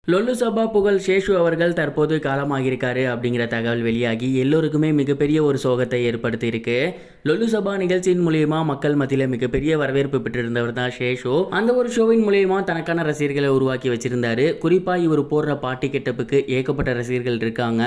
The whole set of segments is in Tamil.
லொல்லு சபா புகழ் சேஷு அவர்கள் தற்போது காலமாகியிருக்காரு அப்படிங்கிற தகவல் வெளியாகி எல்லோருக்குமே மிகப்பெரிய ஒரு சோகத்தை ஏற்படுத்தி இருக்கு. லொல்லு சபா நிகழ்ச்சியின் மூலியமா மக்கள் மத்தியில் மிகப்பெரிய வரவேற்பு பெற்றிருந்தவர் தான் சேஷு. அந்த ஒரு ஷோவின் மூலியமா தனக்கான ரசிகர்களை உருவாக்கி வச்சிருந்தாரு. குறிப்பா இவர் போடுற பாட்டி கெட்டப்புக்கு ஏகப்பட்ட ரசிகர்கள் இருக்காங்க.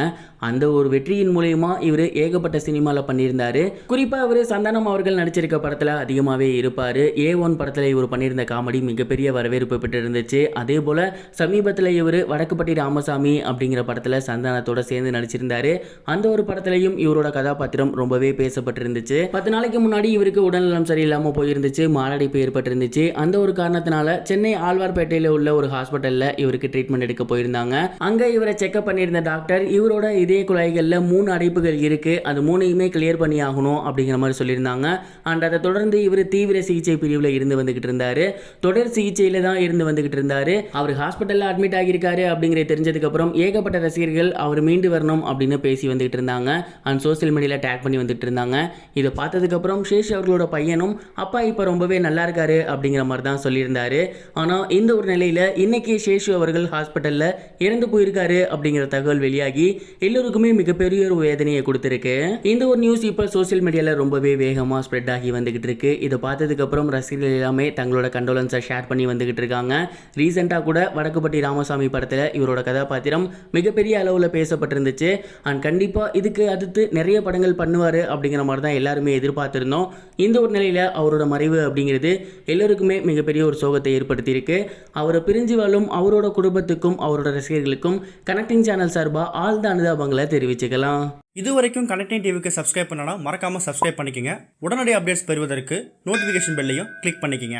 அந்த ஒரு வெற்றியின் மூலியமா இவர் ஏகப்பட்ட சினிமால பண்ணியிருந்தாரு. குறிப்பா இவர் சந்தானம் அவர்கள் நடிச்சிருக்க படத்துல அதிகமாவே இருப்பாரு. A1 படத்துல இவர் பண்ணியிருந்த காமெடி மிகப்பெரிய வரவேற்பு பெற்றிருந்துச்சு. அதே போல சமீபத்தில் இவர் வடக்குப்பட்டி ராமசாமி அப்படிங்கிற படத்தில் சந்தானத்தோட சேர்ந்து நடிச்சிருந்தாரு. அந்த ஒரு படத்திலையும் இவரோட கதாபாத்திரம் ரொம்பவே பேசப்பட்டிருந்துச்சு. 10 நாளைக்கு முன்னாடி இவருக்கு உடல்நலம் சரியில்லாமல் போயிருந்துச்சு. மாரடைப்பு ஏற்பட்டிருந்துச்சு. அந்த ஒரு காரணத்தினால சென்னை ஆழ்வார்பேட்டையில் உள்ள ஒரு ஹாஸ்பிட்டலில் இவருக்கு ட்ரீட்மெண்ட் எடுக்க போயிருந்தாங்க. அங்கே இவரை செக்அப் பண்ணியிருந்த டாக்டர் இவரோட இதய குழாய்களில் 3 அடைப்புகள் இருக்கு, அது 3யுமே கிளியர் பண்ணி ஆகணும் அப்படிங்கிற மாதிரி சொல்லியிருந்தாங்க. அண்ட் அதை தொடர்ந்து இவர் தீவிர சிகிச்சை பிரிவில் இருந்து வந்துகிட்டு இருந்தாரு. தொடர் சிகிச்சையில தான் இருந்து வந்துகிட்டு இருந்தாரு. அவர் ஹாஸ்பிட்டலில் அட்மிட் ஆகி இருக்காரு அப்படிங்கறது தெரிஞ்சதுக்கு அப்புறம் ஏகப்பட்ட ரசிகர்கள் அவர் மீண்டு வரணும் அப்படின்னு பேசி வந்துட்டு இருந்தாங்க. அண்ட் சோசியல் மீடியால டேக் பண்ணி வந்துட்டு இருந்தாங்க. இதை பார்த்ததுக்கு அப்புறம் சேஷ் அவர்களோட பையனும் அப்பா இப்ப ரொம்பவே நல்லா இருக்காரு அப்படிங்கிற மாதிரி தான் சொல்லியிருந்தாரு. ஆனா இந்த ஒரு நிலையில இன்னைக்கு சேஷு அவர்கள் ஹாஸ்பிட்டல்ல இறந்து போயிருக்காரு அப்படிங்கிற தகவல் வெளியாகி எல்லோருக்குமே மிகப்பெரிய ஒரு வேதனையை கொடுத்திருக்கு. இந்த ஒரு நியூஸ் இப்ப சோசியல் மீடியால ரொம்பவே வேகமா ஸ்ப்ரெட் ஆகி வந்துகிட்டு இருக்கு. இதை பார்த்ததுக்கு அப்புறம் ரசிகர்கள் எல்லாமே தங்களோட கண்டோலன்ஸை ஷேர் பண்ணி வந்துகிட்டு இருக்காங்க. ரீசெண்டா கூட வடக்குப்பட்டி ராமசாமி படத்தில் இவரோட கதாபாத்திரம் மிகப்பெரிய அளவில் பேசப்பட்டிருந்துச்சு. அண்ட் கண்டிப்பாக இதுக்கு அடுத்து நிறைய படங்கள் பண்ணுவார் அப்படிங்கிற மாதிரி தான் எல்லாருமே எதிர்பார்த்துருந்தோம். இந்த ஒரு நிலையில் அவரோட மறைவு அப்படிங்கிறது எல்லோருக்குமே மிகப்பெரிய ஒரு சோகத்தை ஏற்படுத்தியிருக்கு. அவரை பிரிஞ்சு வாழும் அவரோட குடும்பத்துக்கும் அவரோட ரசிகர்களுக்கும் கனெக்டிங் சேனல் சார்பாக ஆழ்ந்த அனுதாபங்களை தெரிவிச்சுக்கலாம். இதுவரைக்கும் கனெக்டிங் டிவிக்கு சப்ஸ்கிரைப் பண்ணனா மறக்காமல் சப்ஸ்கிரைப் பண்ணிக்கங்க. உடனடி அப்டேட்ஸ் பெறுவதற்கு நோட்டிஃபிகேஷன் பெல்லையும் கிளிக் பண்ணிக்கங்க.